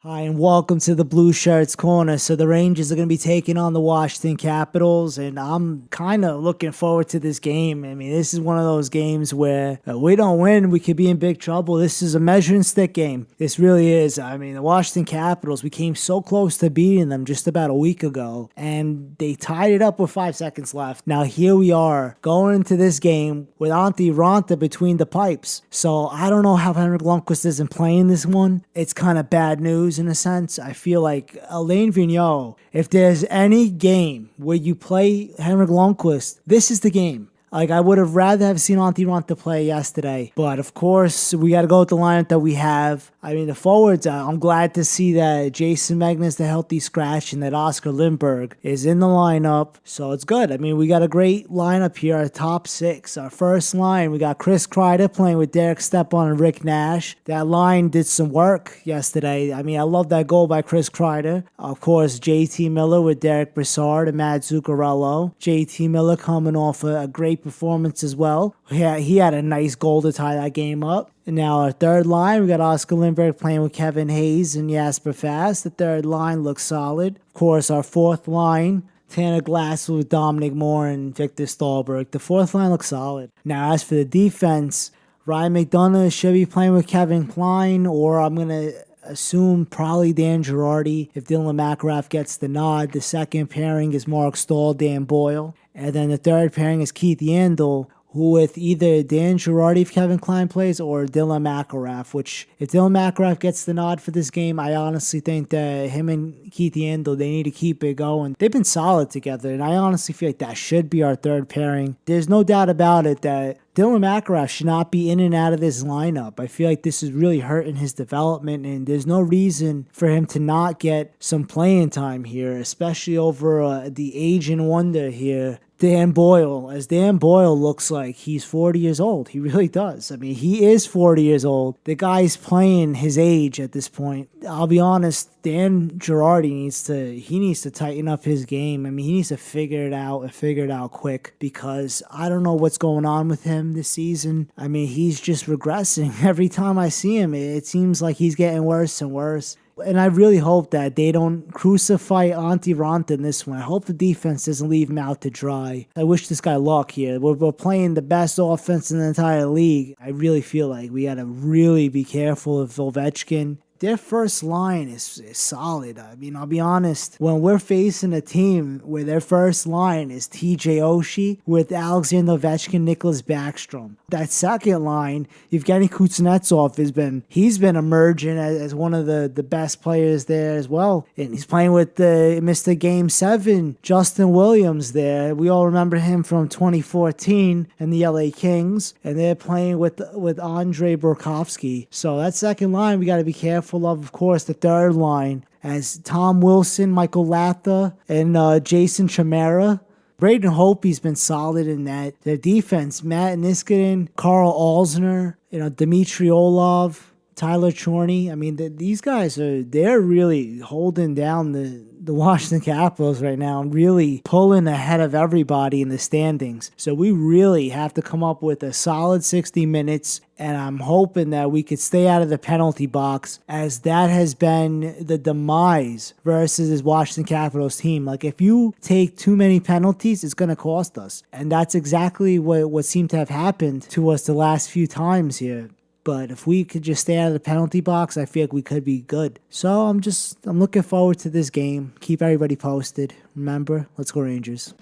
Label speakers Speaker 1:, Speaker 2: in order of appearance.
Speaker 1: Hi, and welcome to the Blueshirts corner. So the Rangers are going to be taking on the Washington Capitals, and I'm kind of looking forward to this game. I mean, this is one of those games where we don't win, we could be in big trouble. This is a measuring stick game. This really is. I mean, the Washington Capitals, we came so close to beating them just about a week ago, and they tied it up with 5 seconds left. Now here we are going into this game with Antti Ranta between the pipes. So I don't know how Henrik Lundqvist isn't playing this one. It's kind of bad news. In a sense, I feel like Alain Vigneault, if there's any game where you play Henrik Lundqvist, this is the game. Like, I would have rather have seen Antti Ranta play yesterday. But, of course, we got to go with the lineup that we have. I mean, the forwards, I'm glad to see that Jason Megna's the healthy scratch and that Oscar Lindberg is in the lineup. So, it's good. I mean, we got a great lineup here, our top six. Our first line, we got Chris Kreider playing with Derek Stepan and Rick Nash. That line did some work yesterday. I mean, I love that goal by Chris Kreider. Of course, JT Miller with Derek Brassard and Matt Zuccarello. JT Miller coming off a great performance as well. He had a nice goal to tie that game up. And now our third line, we got Oscar Lindberg playing with Kevin Hayes and Jasper Fast. The third line looks solid. Of course, our fourth line, Tanner Glass with Dominic Moore and Victor Stahlberg. The fourth line looks solid. Now, as for the defense, Ryan McDonough should be playing with Kevin Klein, or I'm going to assume probably Dan Girardi if Dylan McIlrath gets the nod. The second pairing is Mark Stahl, Dan Boyle. And then the third pairing is Keith Yandel, who with either Dan Girardi if Kevin Klein plays or Dylan McIlrath, which if Dylan McIlrath gets the nod for this game, I honestly think that him and Keith Yandel, they need to keep it going. They've been solid together, and I honestly feel like that should be our third pairing. There's no doubt about it that Dylan McIlrath should not be in and out of this lineup. I feel like this is really hurting his development, and there's no reason for him to not get some playing time here, especially over the aging wonder here, Dan Boyle. As Dan Boyle looks like he's 40 years old. He really does. I mean, he is 40 years old. The guy's playing his age at this point. I'll be honest, Dan Girardi needs to tighten up his game. I mean, he needs to figure it out and figure it out quick, because I don't know what's going on with him this season. I mean, he's just regressing. Every time I see him, it seems like he's getting worse and worse. And I really hope that they don't crucify Antti Ranta in this one. I hope the defense doesn't leave him out to dry. I wish this guy luck here. We're playing the best offense in the entire league. I really feel like we got to really be careful of Ovechkin. Their first line is solid. I mean, I'll be honest, when we're facing a team where their first line is TJ Oshie with Alexander Ovechkin, Nicholas Backstrom. That second line, Evgeny Kuznetsov he's been emerging as one of the best players there as well. And he's playing with Mr. Game 7, Justin Williams there. We all remember him from 2014 and the LA Kings. And they're playing with Andrei Burakovsky. So that second line, we got to be careful of course, the third line as Tom Wilson, Michael Latha, and Jason Chimera. Braden Holtby's been solid in that. Their defense, Matt Niskanen, Carl Alzner, Dmitry Orlov, Tyler Chorney. I mean, these guys they're really holding down the Washington Capitals right now and really pulling ahead of everybody in the standings. So we really have to come up with a solid 60 minutes, and I'm hoping that we could stay out of the penalty box, as that has been the demise versus this Washington Capitals team. Like, if you take too many penalties, it's going to cost us. And that's exactly what seemed to have happened to us the last few times here. But if we could just stay out of the penalty box, I feel like we could be good. So I'm looking forward to this game. Keep everybody posted. Remember, let's go Rangers.